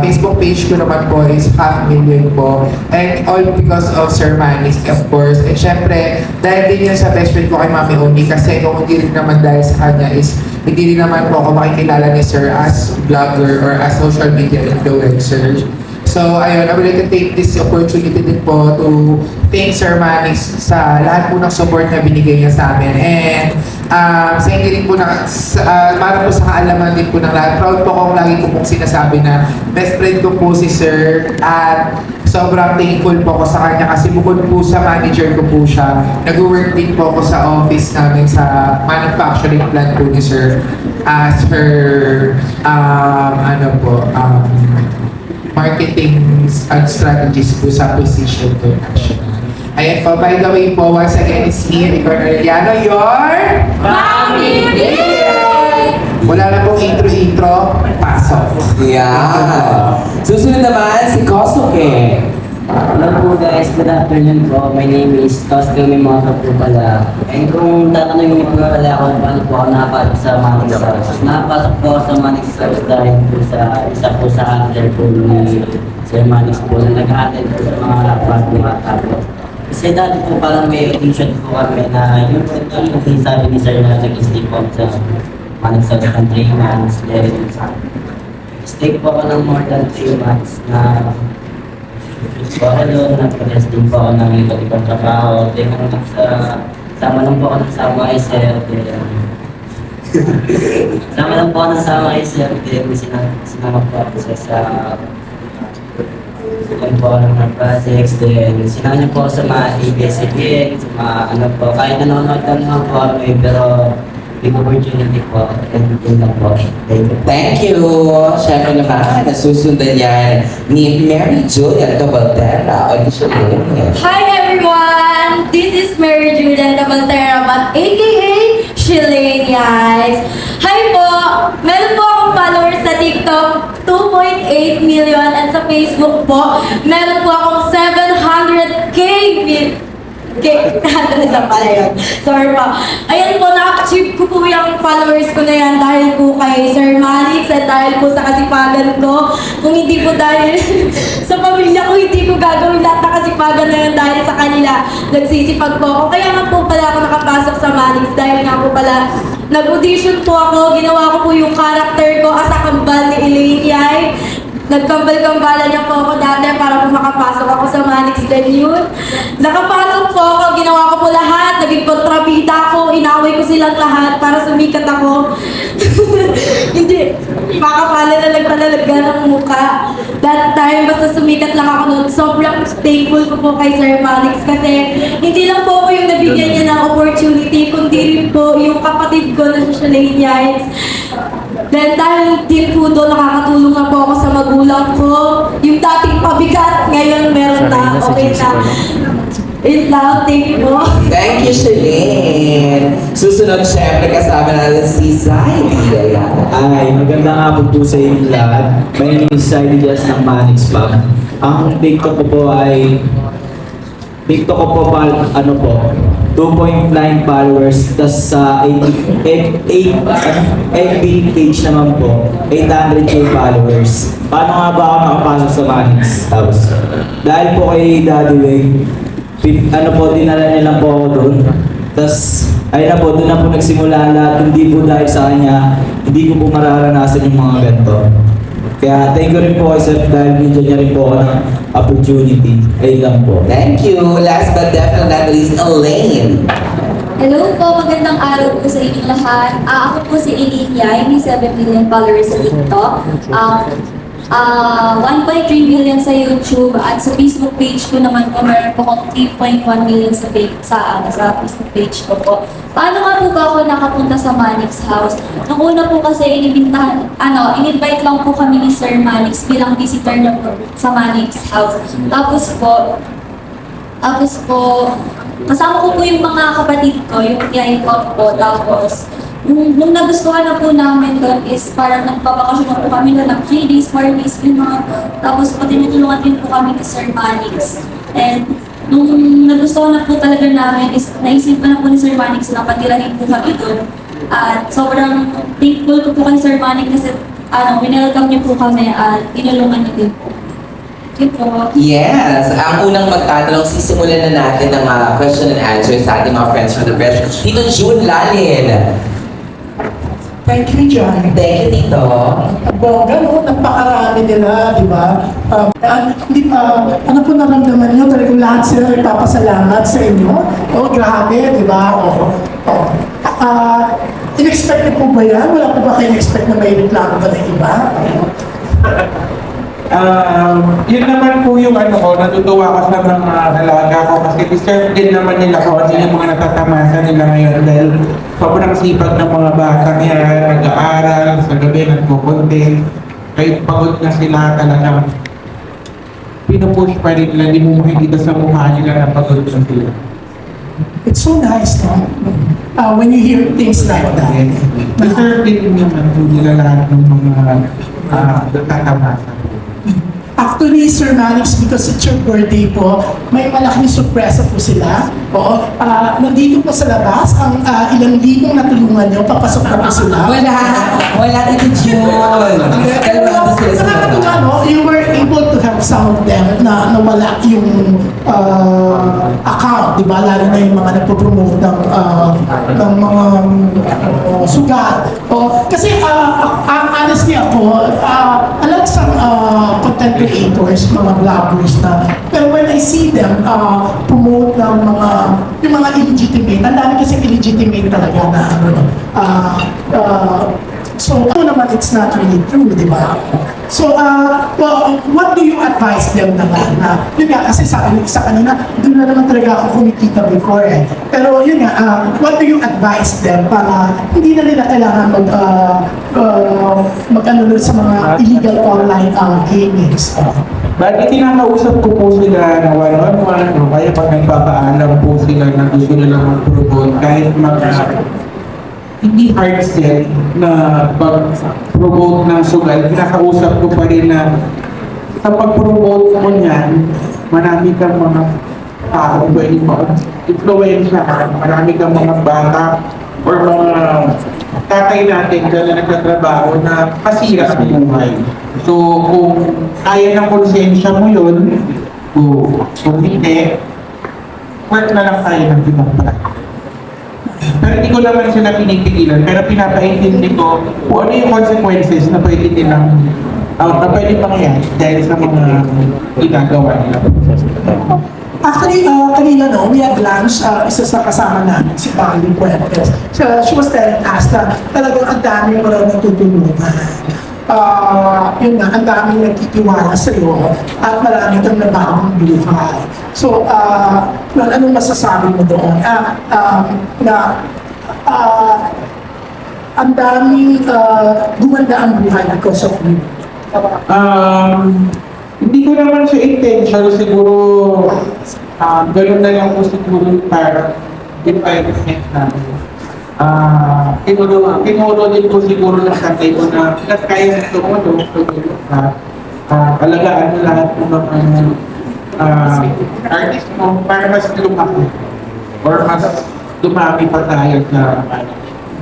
Facebook page ko naman po is 500,000 po. And all because of Sir Manix, of course. And syempre, dahil din yan sa best friend ko kay Mami Oni kasi kung hindi rin naman dahil sa kanya is hindi rin naman po ako makikilala ni Sir as vlogger or as social media influencer. So ayun, I would like to take this opportunity din po to thank Sir Manix sa lahat po ng support na binigay niya sa amin. And sa hindi rin po para po sa kaalaman din po ng lahat, proud po akong lagi ko pong sinasabi na best friend ko po si Sir at sobrang thankful po ako sa kanya kasi bukod po sa manager ko po siya, nag-work din po ako sa office namin sa manufacturing plant po ni Sir as her marketing and strategies po sa position ko national. Ayan po, by the way po, once again, it's me, Unicorn Arellano, your Mommy B! Wala na pong intro, pasok. Yeah. Susunod naman, si Kosuke. Hello po guys, good afternoon po. My name is Kosuke Mimoto po pala. And kung tatanungin niyo po pala ako, paano po ako nakapasok sa Manix House? Nakapasok po ako sa Manix House dahil po sa isa po sa handler po ni Sir Manix po na nag-attend po sa mga party mga tapos. Kasi dati po parang may audition po kami na yung sabi ni Sir na nag-stay po sa Manix House ng 3 months. Then, stay po ako ng more than 3 months na po ako doon, nagpa-testing po ako ng iba't ibang trabaho. Then, sama lang po ako ng sama kay Sir. Sama lang po ako ng sama kay Sir. Then, sinama po ako sa po ako ng projects. Then, sinama niyo po ako sa mga ABS-CBN, sa mga ano po. Kahit nanonood ka naman po kami, pero big opportunity po. And yun lang po. Thank you. Siyempre naman, nasusundan yan ni Mary Julia Cabaltera. Hi everyone! This is Mary Julia Cabaltera, aka Shilenias. Hi po! Meron po akong followers sa TikTok. Facebook po. Meron po akong 700k na pala yun. Sorry po. Ayan po, na-achieve ko po yung followers ko na yan dahil po kay Sir Manix at dahil po sa kasipagan ko. Kung hindi po dahil sa pamilya ko, hindi ko gagawin lahat na kasipagan na yun dahil sa kanila. Nagsisipag po ako. Kaya nga po pala ako nakapasok sa Manix dahil nga po pala nag-audition po ako. Ginawa ko po yung character ko as a kambal ni Elaine Yay. Nagkambal-kambalan niya po ako dati para po makapasok ako sa Manix din yun. Nakapasok po ako, ginawa ko po lahat, naging kontrabida ako, inaway ko silang lahat para sumikat ako. Hindi, makapala na lang talaga ng mukha. That time, basta sumikat lang ako noon. Sobrang thankful ko po kay Sir Manix kasi hindi lang po ako yung nabigyan niya ng opportunity, kundi rin po yung kapatid ko na siya Elaine Yikes. Then dahil din po doon, nakakatulong na po ako sa magulang ko. Yung dating pabigat, ngayon meron na, okay na. In love, thank you po. Thank you, Shalene. Susunod, syempre, kasama natin si Zaidi. Ay, maganda nga po sa inyo lahat. My name is Zaidi Diaz ng Manix Pub. Ang TikTok ko po ay 2.9 followers, tas sa FB page naman po, 800k followers. Paano nga ba ako nakapasok sa Manix? Tapos, dahil po kay Daddy Weng, dinala nilang po ako doon. Tapos, ayun na po, doon na po nagsimula lahat. Hindi po dahil sa kanya, hindi ko po mararanasan yung mga ganito. Kaya thank you rin po kay Sir dahil video niya rin po ako ng opportunity. Ayun lang po. Thank you. Last but definitely not least, Elaine. Hello po, magandang araw po sa inyong lahat. Ako po si Elaine Yay, may 7 million followers sa TikTok. 1.3 million sa YouTube at sa Facebook page ko naman po meron po akong 3.1 million sa Facebook page ko po. Paano nga po ba ako nakapunta sa Manix House? Nung una po kasi in-invite lang po kami ni Sir Manix bilang visitor na po sa Manix House. Tapos po, kasama ko po yung mga kapatid ko, yung tiyay ko po, tapos nung nagustuhan na po namin doon is parang nagpapakasyon na po kami doon ng 3 days, 4 days, tapos po tinutulungan din po kami ni Sir Manix. And nung nagustuhan na po talaga namin is naisipan na po ni Sir Manix na patirahin po kami doon. At sobrang thankful ko po kay Sir Manix kasi winelcome niyo po kami at tinulungan niyo din po. Yes, ang unang magtatanong, sisimulan na natin ng question and answer sa ating mga friends from the press. Tito June Lalin. Thank you, John. Thank you, Tito. Bongga, no? Napakarami nila, di ba? Ano po naramdaman nyo? Talagang lahat sila nagpapasalamat sa inyo. Grabe, di ba? In-expect niyo po ba yan? Wala po ba kayo in-expect na may reklamo ba ng iba? Yun naman po yung natutuwa ko sa mga alaga ko kasi deserve din naman nila ko ano yung mga natatamasa nila ngayon dahil sobrang sipag ng mga bata yan, nag-aaral, sa gabi nagpupunti, kahit pagod na sila talagang pinupush pa rin nila, hindi mo makikita sa mukha nila na pagod na sila. It's so nice, no? When you hear things like that. Deserve din naman po nila lahat ng mga natatamasa. Actually, Sir Manix, because it's your birthday po, may malaking sorpresa po sila. Nandito po sa labas, ang ilang libong natulungan nyo, papasok na po sila. Wala Tito June. Kalmado sila sa nakakatuwa, no? You were able to help some of them na nawala yung account, di ba? Lalo na yung mga nagpo-promote ng mga sugat. Kasi honestly ako, alam sa content creators, mga vloggers na, pero when I see them promote ng yung mga illegitimate, ang dami kasi illegitimate talaga na so naman it's not really true, di ba? So, what do you advise them naman? Yun nga, kasi sabi ng isa kanina, doon na naman talaga ako kumikita before eh. Pero yun nga, what do you advise them para hindi na nila kailangan mag-ano sa mga illegal online gamings? Bakit kinakausap ko po sila na one-on-one, o kaya pag nagpapaalam po sila na gusto nila mag-promote, kahit hindi hard sell na pag-promote ng sugal, kinakausap ko pa rin na sa pag-promote mo niyan, marami kang mga tao pwede ma-influensya, marami kang mga bata or mga tatay natin na nagtatrabaho na masira ang buhay. So, kung kaya ng konsensya mo yun, kung hindi, work na lang tayo ng ibang paraan. Pero hindi ko naman sila pinipigilan, pero pinapaintindi ko kung ano yung consequences na pwede nilang na pwede mangyayari dahil sa mga ginagawa nila. Actually, kanina no, we had lunch, isa sa kasama namin, si Bambi Puentes. She was telling us na talagang ang dami mo raw natutulungan. Yun nga, ang daming nagtitiwala sa iyo at marami kang nabagong buhay. So, anong masasabi mo doon? Ang daming gumanda ang buhay because of you. Hindi ko naman siya intention, siguro ganun na lang po siguro para environment namin. Tinuro din po siguro ng tatay ko na kaya na tumulong na alagaan mo lahat ng mga artist mo para mas lumaki or mas dumami pa tayo sa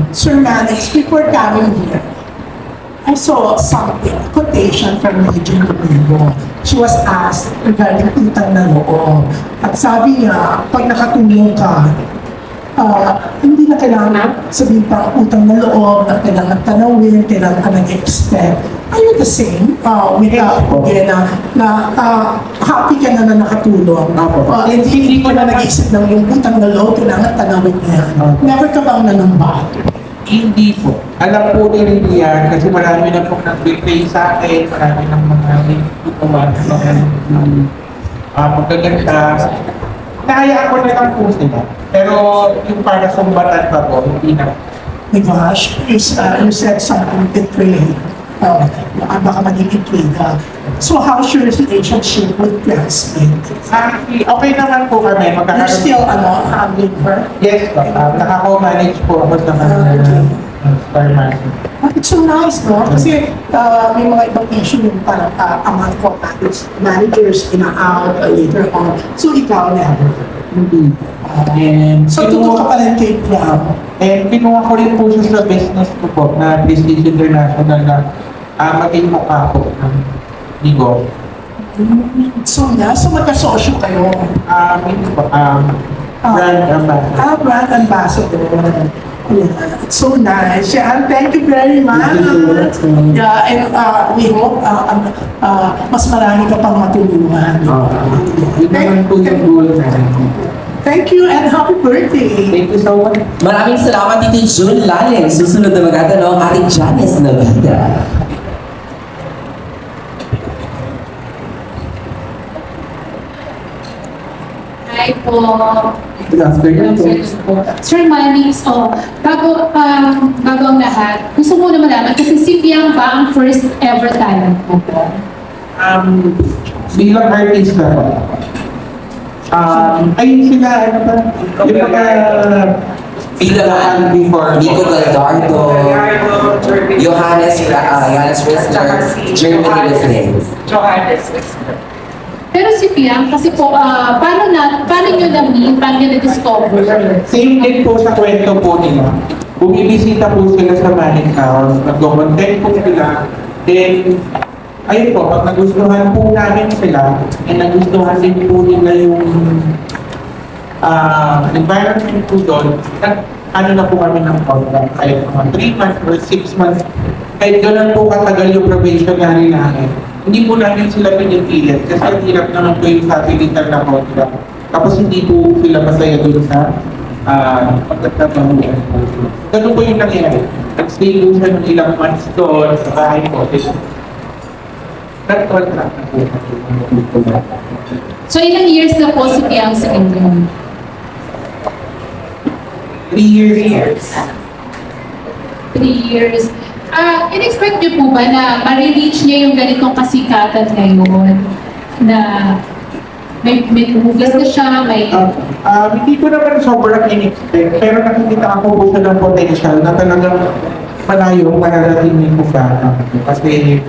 Sir Manix, before coming here, I saw something, a quotation from Regine Domingo. She was asked regarding utang na loob. At sabi niya, pag nakatulong ka, hindi na kailangan sabihin pa utang na loob, na kailangan tanawin, kailangan ka nag-expect. Are you the same with na happy ka na nakatulong? Hindi ko na nag-isip ng yung utang na loob, kailangan tanawin niya. Never ka bang nanamba? Hindi po. Alam po ni Lilian kasi marami na po nag-repay sa akin, marami ng mga magaganda. Nahaya ako na lang po sila. Pero yung para sumbatan pa po, hindi na. Gosh, you said something betraying. Baka maging intriga. So how's your relationship with classmates? Okay naman po kami. You're still, handling her? Yes, nakako-manage po ako sa mga pharmacy. It's so nice, no? Kasi may mga ibang issue yung parang among ko managers ina-out later on. So ikaw never. Hindi. And So tutok ka pala kay Plam. And kinuha ko rin po siya sa business ko po na Prestige International na maging mukha po ng Ligo. So magkasosyo kayo? Hindi po. Brand ambassador. Brand ambassador. Yeah, it's so nice. Yeah, thank you very much. Yeah, and we hope mas marami ka pang matulungan. Yun naman po yung goal natin. Thank you and happy birthday. Thank you so much. Maraming salamat Titi June Lalen. Susunod na magtatanong ating Janice Navida. Hi po. Good afternoon. Sir Manix, bago ang lahat, gusto mo na malaman kasi si Piang ba ang first ever talent mo po? Bilang artista po. Ayun sila, yung mga Bilang before. Nico Galdardo, Johannes Ressler, Germany Lefres. Pero si Piang, kasi po, paano nyo na-meet, paano nyo na-discover? Same din po sa kwento po nila. Bumibisita po sila sa Manix House, nag-content po sila, then, ayun po, pag nagustuhan po namin sila, and nagustuhan din po nila yung environment po doon, ano na po kami ng contract, kahit mga 3 months or 6 months, kahit gano'n po katagal yung probationary namin. Hindi po namin sila pinipilit kasi ang hirap naman po yung satellite na contract. Tapos hindi po sila masaya doon sa pagtatrabaho. Ganun po yung nangyari. Nag-stay po siya ng ilang months doon sa bahay po. Nag-contract na po. So ilang years na po si Piang sa inyo? 3 years. 3 years. In-expect niyo po ba na ma-reach niya yung ganitong kasikatan ngayon? Na may movies na siya, may... Hindi ko naman sobrang in-expect, pero nakikita ako po siya ng potential na talagang malayo mararating ni Kufana. Kasi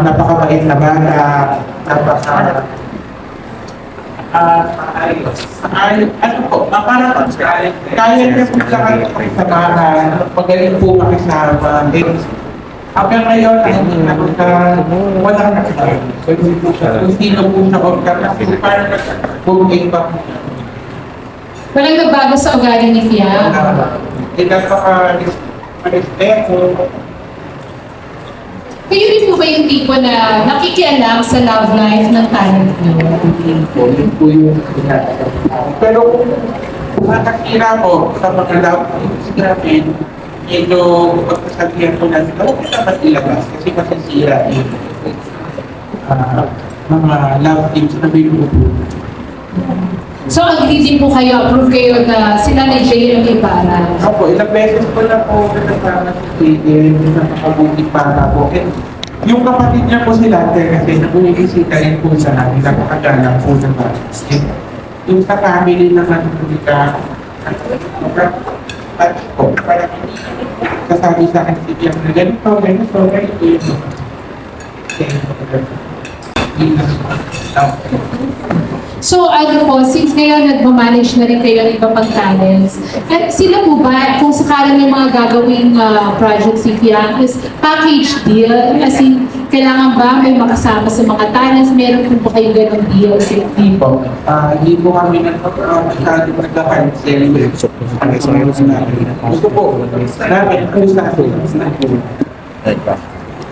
napakabait na bata, ano po, parang kaya niya po sa kayo pakisamahan, magaling po makisama. Hanggang ngayon, walang nakita. Kung sino po siya o kasi parang bumigay pa po. Walang nagbago sa ugali ni Fia. Napaka-respeto. Kayo rin po ba yung tipo na nakikialam sa love life ng talent niyo? Yun po yung pero kung nakakira po sa mga love teams namin, medyo pagkasabihan ko lang, huwag kita mas ilabas kasi masisira yung mga love teams na may grupo. So, agree din po kayo, approve kayo na sila na Jay ang Ibarra. Opo, ilang beses ko na po nasama si Jaden, nakakabuting bata po. And yung kapatid niya po si Latte kasi nabumibisita rin po sa namin, napakagalang po ng bata. Yung sa family naman po nila, at po, parang kasabi sa akin si Jaden na ganito, ganito. So, ano po, since ngayon nagmamanage na rin kayo ng iba pang talents, sila po ba, kung sakalang may mga gagawing project si Fiang, is package deal? As in, kailangan ba may makasama sa mga talents? Meron po ba kayong ganong deal? Hindi po. Hindi po kami masyado nagka-cancel. Gusto po, namin,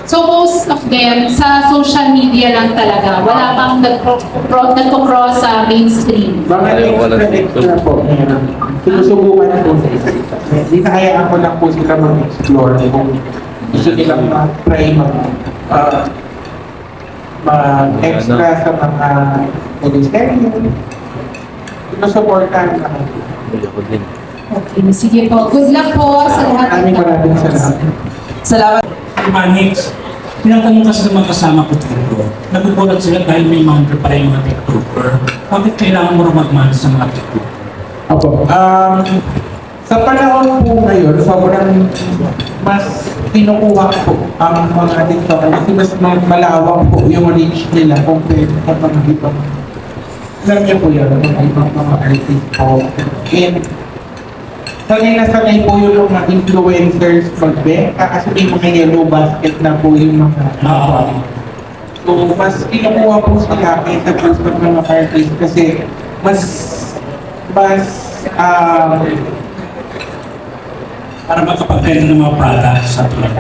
So most of them, sa social media lang talaga, wala pang nagko-cross sa mainstream. Mga links na po, sinusubukan po. Hinahayaan ko lang po sila mag-explore kung gusto nilang mag-try mag-extra sa mga ministeryo. Sinusuportahan naman. Okay, sige po. Good luck po sa lahat. Maraming salamat. Salamat. Manix, tinatanong kasi ng mga kasama ko dito, nagugulat sila dahil may member pa rin mga TikToker. Bakit kailangan mo rin mag-manage sa mga TikToker? Opo. Sa panahon po ngayon, sobrang mas kinukuha po ang mga TikToker kasi mas malawak po yung reach nila compared sa mga ibang. Alam niyo po yun, mga artist po. And sanay po yung mga influencers magbenta kasi may mga yellow basket na po yung mga So, mas kinukuha po sila kaysa po sa mga artist kasi mas para makapag-benta ng mga products sa tulad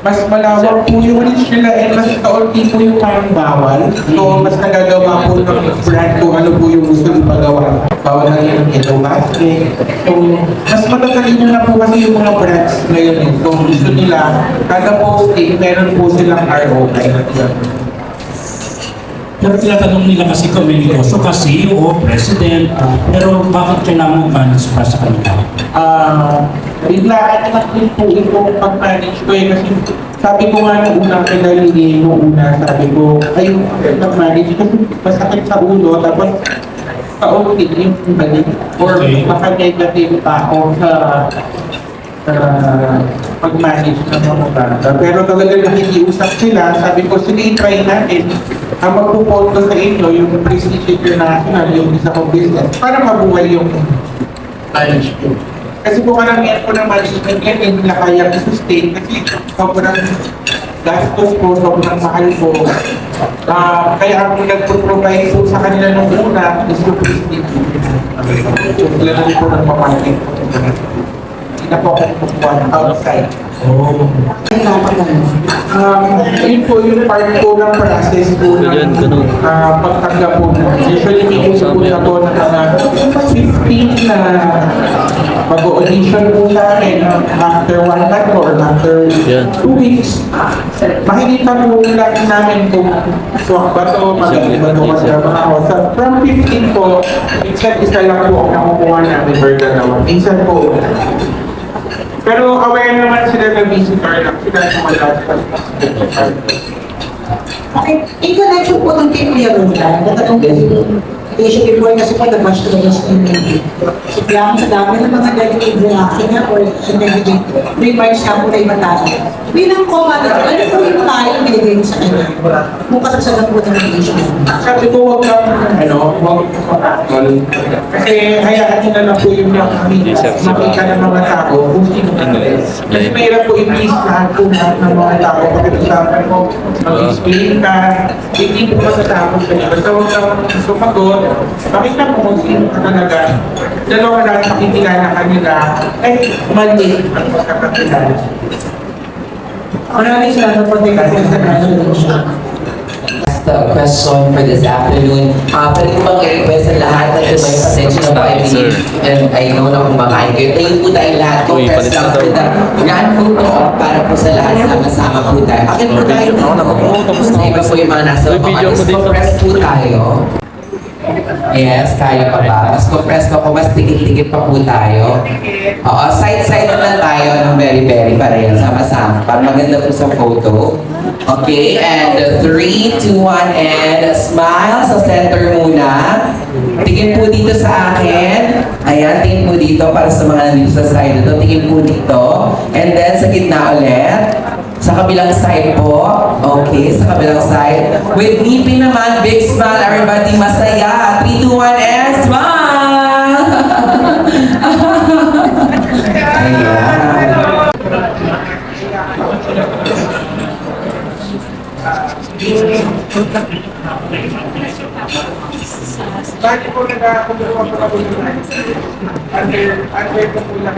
mas malawak po yung reach nila and mas kaunti po yung parang bawal. So, mas nagagawa po ng brand kung ano po yung gusto ipagawa. Bawal na yung yellow basket. So, mas matatalino na po kasi yung mga brands ngayon. So, gusto nila, kada posting, meron po silang ROI. Pero tinatanong nila kasi kung may negosyo kasi o president, pero bakit kailangan mag-manage para sa kanila? Biglaan naman din po itong pag-manage ko kasi sabi ko nga nung unang pinalili, sabi ko, ayun, mag-manage kasi masakit sa ulo, tapos kaunti yung balik or maka-negative pa ako sa pag-manage ng mga bata. Pero talagang nakikiusap sila, sabi ko, sige, try natin. Ang magpupunto sa inyo, yung Prestige International, yung isa kong business, para mabuhay yung management. Kasi kung karamihan ko ng management yan, hindi nila kaya i-sustain kasi sobrang gastos ko, sobrang mahal ko. Kaya ako nagpo-provide po sa kanila nung una is yung Prestige. So sila na rin po ng pamarket. Hindi na po ako nagpupuan outside. Yun po yung part ko ng process po ng pagtanggap po. Usually may po na po ng mga 15 na mag-audition po sa akin after 1 month or after 2 weeks. Makikita po lang namin kung swak ba ito, magaling ba ito magtrabaho. From 15 po, minsan isa lang po ang nakukuha namin or dalawa. Minsan po, pero aware naman sila na visitor lang sila na wala sa Okay, in connection po ng kay Kuya Roland, natanong ko yung issue before kasi po nag-match to the community. So, kaya sa dami ng mga negative reaction niya or negative remarks na po na ibang tao. Bilang comment, ano po yung time binigay mo sa kanya? Kung kasagsagan po ng relation. Sabi ko, huwag kang, huwag kasi hayaan nyo na lang po yung makita ng mga tao kung sino ka. Kasi mahirap po i-please lahat ng mga tao. Pag-usapan mo, mag-explain ka, hindi po matatapos ka niya. Basta huwag kang sumagot, pakita mo kung sino ka talaga. Dalawa na makikilala ka nila, ay mali ang pagkakakilala. Maraming salamat po din kasi sa relation. Last question for this afternoon. Pwede ko bang i-request sa lahat na ito may pasensya na po, I believe, and I know na kumakain kayo. Tayo po tayo lahat. Compress lang for the grand photo para po sa lahat sama-sama po tayo. Akin po tayo dito. Sa iba po yung mga nasa mga compress po tayo. Yes, kaya pa ba? Mas compress ko, mas tigit-tigit pa po tayo. Oo, side-side naman tayo ng very para yan, sama-sama. Para maganda po sa photo. Okay, and 3, 2, 1, and smile sa center muna. Tingin po dito sa akin. Ayan, tingin po dito para sa mga nandito sa side ito. Tingin po dito. And then sa gitna ulit. Sa kabilang side po. Okay, sa kabilang side. With ngipin naman, big smile. Everybody masaya. 3, 2, 1, and smile! Ayan. Bakit po nagkakagawa ko na po yun? Under ko po lang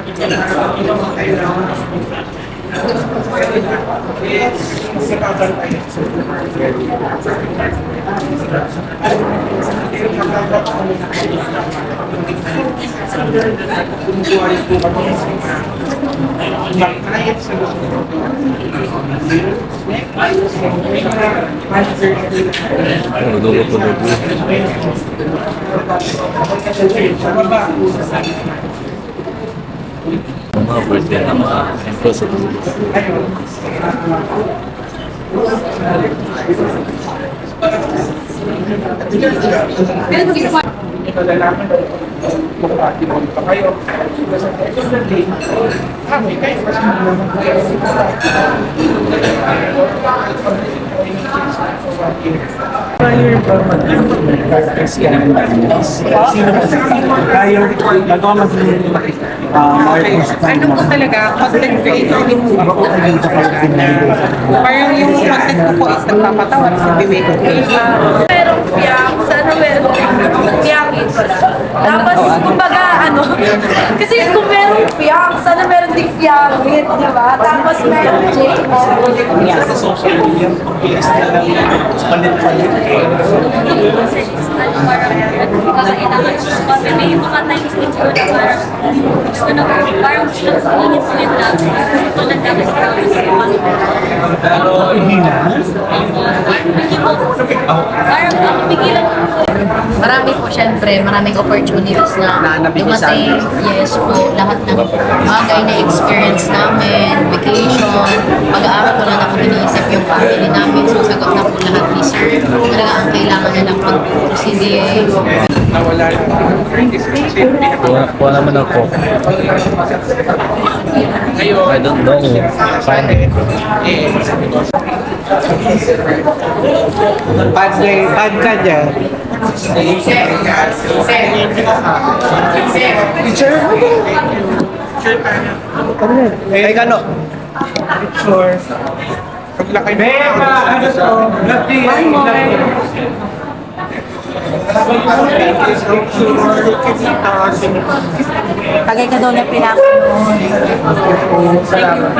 Mga birthday na mga impossible. Malalaman kung patimon pa kayo. Kasi kami kayo kasi naman kayo. Prior ba mag-practice ka ng business? Sino ba prior bago mag-practice? Ano po talaga, content creator din po ako. Parang yung content ko po is nagpapatawa sa bibigay. Merong piyak, sana meron piyakit. Tapos, kumbaga, kasi kung merong piyak, sana meron din piyakit, di ba? Tapos meron Sa social media, pilis na lang palit-palit. May mga times din ko na parang gusto na init-init na gusto na dapat Pero hindi na. parang pigilan Marami po syempre, maraming opportunities na dumating. Yes po, lahat ng bagay na experience namin, vacation, pag-aaral ko lang ako iniisip yung family namin. So sagot na po lahat ni Sir. Talaga ang kailangan na lang pag-proceed. Nawala na. Kuha naman ako. I don't know. Find it. Pad ka dyan. Ay, kano? Picture. Paglaki na. Ano to? One more. Tagay ka daw na pinaka. Salamat.